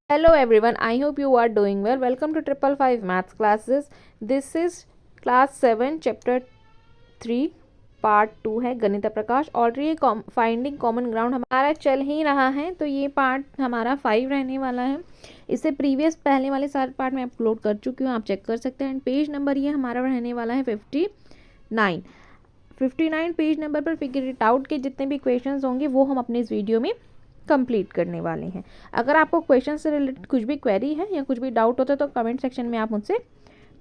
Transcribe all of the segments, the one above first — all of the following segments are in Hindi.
Hello everyone, I hope you are doing well. Welcome to Triple Five Maths classes. This is class 7 chapter 3 part 2 है गणित प्रकाश। ऑलरेडी फाइंडिंग कॉमन ग्राउंड हमारा चल ही रहा है, तो ये पार्ट हमारा 5 रहने वाला है। इससे प्रीवियस पहले वाले सारे पार्ट मैं अपलोड कर चुकी हूँ, आप चेक कर सकते हैं। पेज नंबर ये हमारा रहने वाला है 59 पेज नंबर पर फिगर इट आउट के जितने भी क्वेश्चंस होंगे वो हम अपने इस वीडियो में कंप्लीट करने वाले हैं। अगर आपको क्वेश्चन से रिलेटेड कुछ भी क्वेरी है या कुछ भी डाउट होता है तो कमेंट सेक्शन में आप मुझसे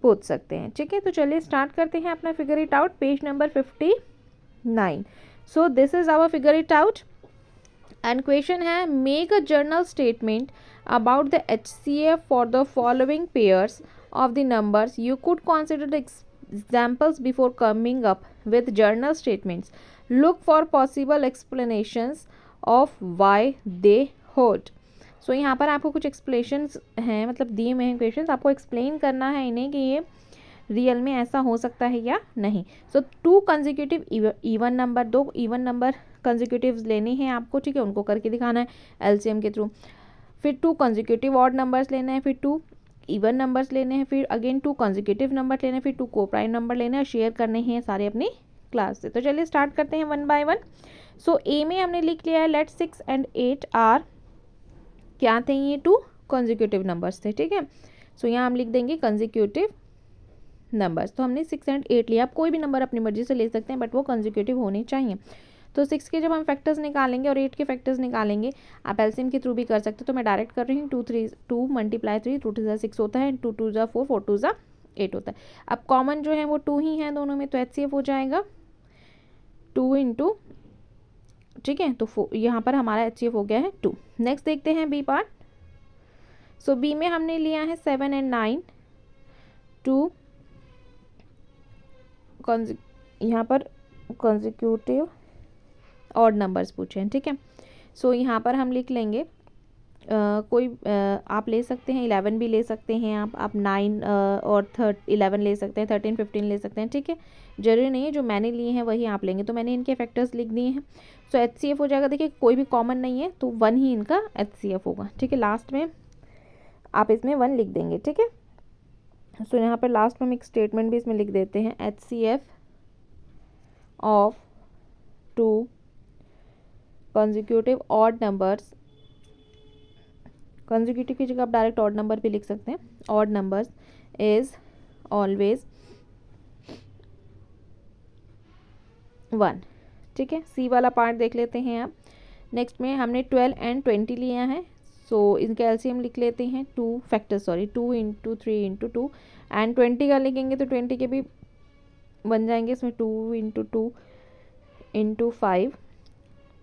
पूछ सकते हैं, ठीक है। तो चलिए स्टार्ट करते हैं अपना figure it out, page number 59। So this is our figure it out and question है make a general statement about the HCF for the following pairs of the numbers you could consider the examples before coming up with journal statements. Look for possible explanations of why they hold. So यहाँ पर आपको कुछ एक्सप्लेनेशंस हैं, मतलब दिए हुए हैं क्वेश्चंस, आपको एक्सप्लेन करना है इन्हें कि ये रियल में ऐसा हो सकता है या नहीं। सो 2 consecutive even number, 2 even number consecutive लेने हैं आपको, ठीक है, उनको करके दिखाना है एलसीएम के थ्रू। फिर 2 कंसेक्यूटिव ऑड नंबर्स लेने हैं, फिर 2 इवन नंबर्स लेने हैं, फिर अगेन 2 कंसेक्यूटिव नंबर लेने हैं, फिर 2 को प्राइम नंबर लेने हैं, शेयर करने हैं सारे अपनी क्लास से। तो चलिए स्टार्ट करते हैं वन बाय वन। सो ए में हमने लिख लिया है लेट 6 and 8 आर, क्या थे ये 2 कंसेक्यूटिव नंबर्स थे, ठीक है। सो यहाँ हम लिख देंगे कंसेक्यूटिव नंबर्स। तो हमने 6 and 8 लिया, आप कोई भी नंबर अपनी मर्जी से ले सकते हैं बट वो कंसेक्यूटिव होने चाहिए। तो 6 के जब हम फैक्टर्स निकालेंगे और 8 के फैक्टर्स निकालेंगे, आप एलसीएम के थ्रू भी कर सकते हो, तो मैं डायरेक्ट कर रही हूँ। 2 × 3 2 2 6 होता है, 2 2 4 4 2 8 होता है। अब कॉमन जो है वो 2 ही है दोनों में, तो HCF हो जाएगा 2 × ठीक है। तो यहाँ पर हमारा HCF हो गया है 2। नेक्स्ट देखते हैं बी पार्ट। सो बी में हमने लिया है 7 and 9, 2 यहाँ पर कंसेक्यूटिव ऑड नंबर्स पूछे हैं, ठीक है। सो यहाँ पर हम लिख लेंगे आप ले सकते हैं 11 भी ले सकते हैं, आप 9 और 11 ले सकते हैं, 13 15 ले सकते हैं, ठीक है। जरूरी नहीं है जो मैंने लिए हैं वही आप लेंगे। तो मैंने इनके फैक्टर्स लिख दिए हैं। सो HCF हो जाएगा, देखिए कोई भी कॉमन नहीं है तो 1 ही इनका HCF होगा, ठीक है। लास्ट में आप इसमें 1 लिख देंगे, ठीक है। सो यहाँ पर लास्ट में हम एक स्टेटमेंट भी इसमें लिख देते हैं, HCF of 2 consecutive odd numbers, consecutive की जगह आप डायरेक्ट ऑड नंबर भी लिख सकते हैं, ऑड नंबर्स इज ऑलवेज 1, ठीक है। सी वाला पार्ट देख लेते हैं आप। नेक्स्ट में हमने 12 and 20 लिया है, सो इनके एलसीएम लिख लेते हैं 2 फैक्टर्स, सॉरी 2 × 3 × 2 एंड 20 का लिखेंगे तो 20 के भी बन जाएंगे इसमें 2 × 2 × 5,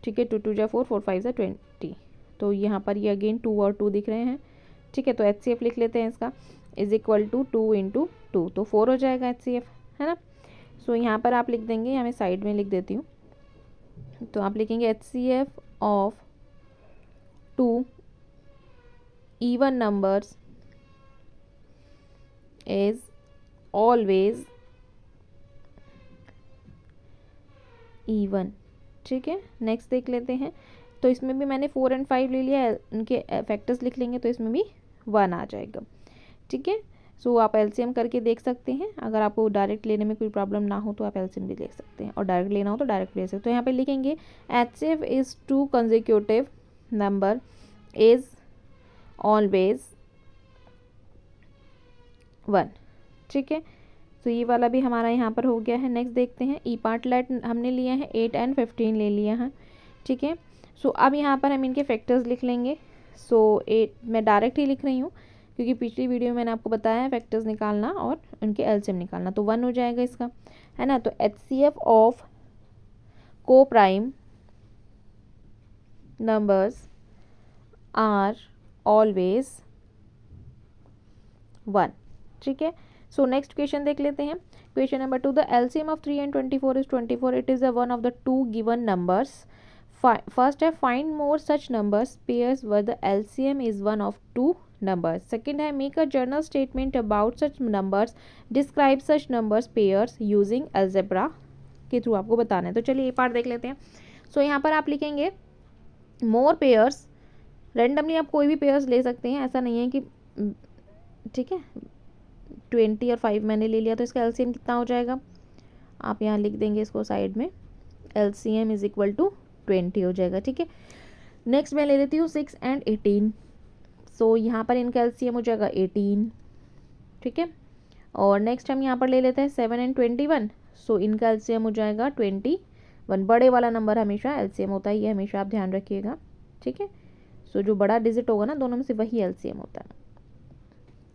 ठीक है। 2 2 4 4 5 20। तो यहाँ पर ये अगेन 2 और 2 दिख रहे हैं, ठीक है। तो HCF लिख लेते हैं इसका इज इक्वल टू 2 × 2, तो 4 हो जाएगा HCF, है ना। सो यहाँ पर आप लिख देंगे, यहाँ मैं साइड में लिख देती हूँ, तो आप लिखेंगे HCF of 2 even numbers is always even, ठीक है। नेक्स्ट देख लेते हैं। तो इसमें भी मैंने 4 and 5 ले लिया है, इनके फैक्टर्स लिख लेंगे तो इसमें भी 1 आ जाएगा, ठीक है। सो आप एलसीएम करके देख सकते हैं। अगर आपको डायरेक्ट लेने में कोई प्रॉब्लम ना हो तो आप एलसीएम भी ले सकते हैं, और डायरेक्ट लेना हो तो डायरेक्ट ले सकते हैं। तो यहाँ पे लिखेंगे HCF is 2 consecutive number is always 1, ठीक है। तो ये वाला भी हमारा यहाँ पर हो गया है। नेक्स्ट देखते हैं ई पार्ट। लेट हमने लिया है 8 and 15 ले लिया है, ठीक है। सो अब यहाँ पर हम इनके फैक्टर्स लिख लेंगे। सो 8 मैं डायरेक्ट ही लिख रही हूँ क्योंकि पिछली वीडियो में मैंने आपको बताया है फैक्टर्स निकालना और उनके एलसीएम निकालना, तो 1 हो जाएगा इसका, है ना। तो HCF of co prime numbers are always 1, ठीक है। सो नेक्स्ट क्वेश्चन देख लेते हैं। Question number 2, the LCM of 3 and 24 is 24, it is one of the 2 given numbers. First है find more such numbers pairs where the LCM is one of 2 numbers. Second है make a general statement about such numbers, describe such numbers pairs using algebra के थ्रू आपको बताना है। तो चलिए ये पार्ट देख लेते हैं। सो यहाँ पर आप लिखेंगे मोर पेयर्स रेंडमली आप कोई भी पेयर्स ले सकते हैं, ऐसा नहीं है कि ठीक है 20 और 5 मैंने ले लिया तो इसका एलसीएम कितना हो जाएगा, आप यहाँ लिख देंगे इसको साइड में, एलसीएम इज इक्वल टू 20 हो जाएगा। ठीक है, नेक्स्ट मैं ले लेती हूँ 6 एंड 18। सो यहाँ पर इनका एलसीएम हो जाएगा 18। ठीक है, और नेक्स्ट हम यहाँ पर ले लेते हैं 7 एंड 21। सो इनका एलसीएम हो जाएगा 21। बड़े वाला नंबर हमेशा एलसीएम होता है, ये हमेशा आप ध्यान रखिएगा। ठीक है, सो जो बड़ा डिजिट होगा ना दोनों में से वही एलसीएम होता है।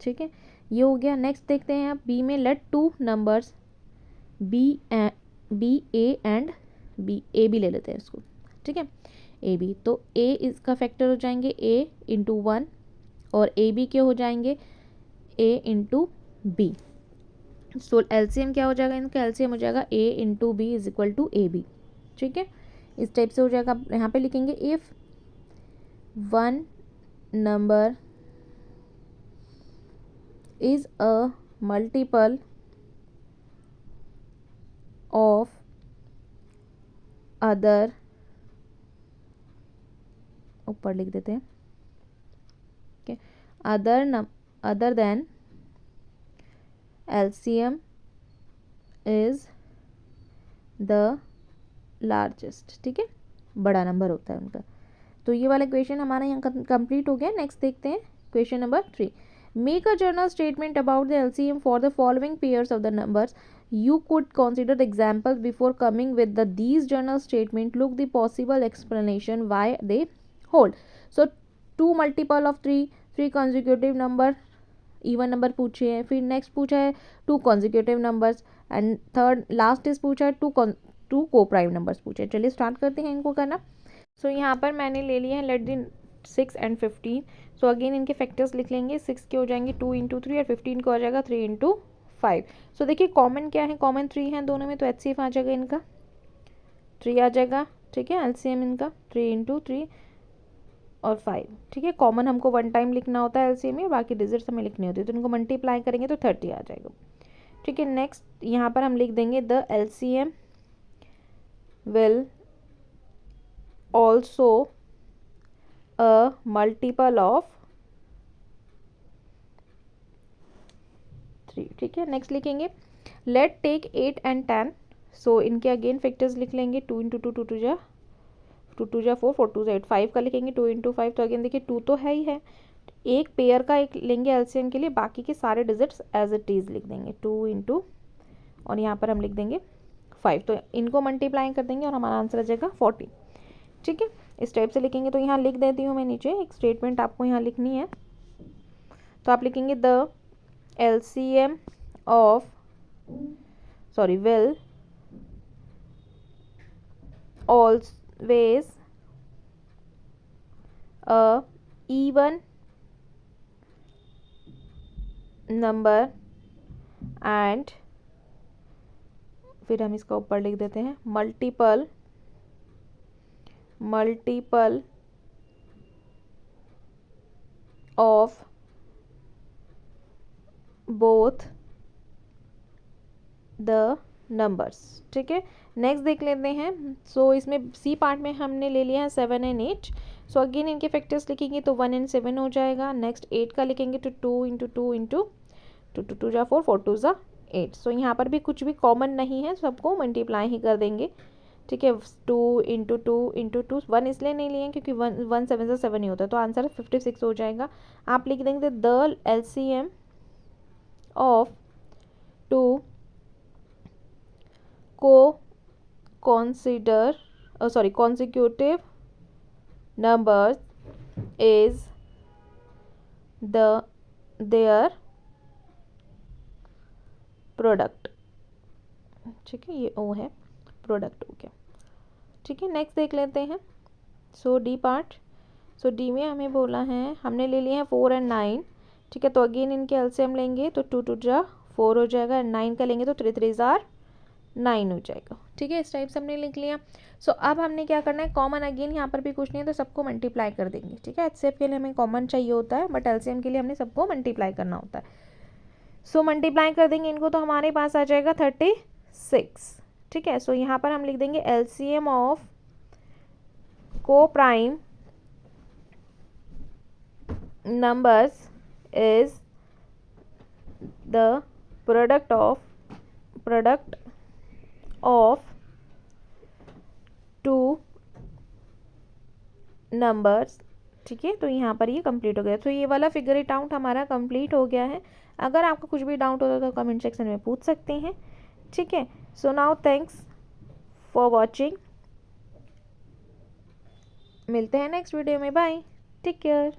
ठीक है, ये हो गया। नेक्स्ट देखते हैं आप बी में, let two numbers be A and B, A B ले लेते हैं इसको। ठीक है, ए बी, तो ए इसका फैक्टर हो जाएंगे ए इंटू 1 और ए बी के हो जाएंगे A into B. So LCM क्या हो जाएगा, इनका एलसीएम हो जाएगा A into B is equal to A B. ठीक है, इस टाइप से हो जाएगा। यहाँ पे लिखेंगे if one number is a multiple of other, ऊपर लिख देते हैं, okay, other than LCM is the largest। ठीक है, बड़ा नंबर होता है उनका। तो ये वाला क्वेश्चन हमारा यहाँ कंप्लीट हो गया। नेक्स्ट देखते हैं question number 3। Make a journal statement about the LCM for the following pairs of the numbers. You could consider the examples before coming with these journal statement. Look the possible explanation why they hold. So 2 multiple of 3, 3 consecutive number, even number पूछे हैं, फिर नेक्स्ट पूछा है 2 consecutive numbers and third last is पूछा है 2 को प्राइम नंबर्स पूछे हैं। चलिए स्टार्ट करते हैं इनको करना। सो यहाँ पर मैंने ले लिया है लेट दिन 6 एंड 15। सो अगेन इनके फैक्टर्स लिख लेंगे। 6 के हो जाएंगे 2 इंटू 3 और 15 को आ जाएगा 3 इंटू 5। सो देखिए कॉमन क्या है, कॉमन 3 है दोनों में, तो एचसीएफ आ जाएगा इनका 3 आ जाएगा। ठीक है, एलसीएम इनका 3 इंटू 3 और 5। ठीक है, कॉमन हमको 1 टाइम लिखना होता है एलसीएम में, बाकी डिजिट्स हमें लिखनी होती है, तो इनको मल्टीप्लाई करेंगे तो 30 आ जाएगा। ठीक है, नेक्स्ट यहाँ पर हम लिख देंगे the LCM will also a multiple of 3। ठीक है, नेक्स्ट लिखेंगे लेट टेक 8 एंड 10। सो इनके अगेन फैक्टर्स लिख लेंगे 2 इंटू 2 2 जा 4 4 2 8 5 का लिखेंगे 2 इंटू 5। तो अगेन देखिए 2 तो है ही है, एक पेयर का एक लेंगे एलसीएम के लिए, बाकी के सारे डिजिट्स एज इट इज लिख देंगे 2 इंटू और यहाँ पर हम लिख देंगे 5। तो इनको मल्टीप्लाई कर देंगे और हमारा आंसर आ जाएगा 40। ठीक है, इस टाइप से लिखेंगे। तो यहाँ लिख देती हूँ मैं नीचे एक स्टेटमेंट आपको यहाँ लिखनी है। तो आप लिखेंगे the LCM of will always a even number and, फिर हम इसका ऊपर लिख देते हैं multiple of both the numbers। ठीक है, नेक्स्ट देख लेते हैं। सो इसमें सी पार्ट में हमने ले लिया है 7 एंड 8। सो अगेन इनके फैक्टर्स लिखेंगे तो 1 एंड 7 हो जाएगा। नेक्स्ट 8 का लिखेंगे तो 2 इंटू 2 इंटू 2 2 जा 4 4 2 जा 8। सो यहाँ पर भी कुछ भी कॉमन नहीं है, सबको मल्टीप्लाई ही कर देंगे। ठीक है, 2 इंटू 2 इंटू 2, 1 इसलिए नहीं लिए क्योंकि 1 7 से 7 ही होता है, तो आंसर 56 हो जाएगा। आप लिख देंगे the LCM of 2 consecutive numbers is their product. ठीक है, ये ओ है, प्रोडक्ट हो गया। ठीक है, नेक्स्ट देख लेते हैं। सो डी पार्ट। सो डी में हमें बोला है, हमने ले लिए हैं 4 एंड 9। ठीक है, तो अगेन इनके एलसीएम लेंगे तो 2 2 जा 4 हो जाएगा, 9 का लेंगे तो 3 3 जार 9 हो जाएगा। ठीक है, इस टाइप से हमने लिख लिया। सो अब हमने क्या करना है, कॉमन अगेन यहाँ पर भी कुछ नहीं है तो सबको मल्टीप्लाई कर देंगे। ठीक है, एचसीएफ के लिए हमें कॉमन चाहिए होता है, बट एलसीएम के लिए हमने सबको मल्टीप्लाई करना होता है। सो मल्टीप्लाई कर देंगे इनको तो हमारे पास आ जाएगा 36। ठीक है, सो यहाँ पर हम लिख देंगे LCM of co prime numbers is the product of two numbers। ठीक है, तो यहाँ पर ये कंप्लीट हो गया। तो ये वाला फिगर इट आउट हमारा कंप्लीट हो गया है। अगर आपको कुछ भी डाउट होता तो कमेंट सेक्शन में पूछ सकते हैं। ठीक है, so now thanks for watching. मिलते हैं नेक्स्ट वीडियो में, बाय, टेक केयर।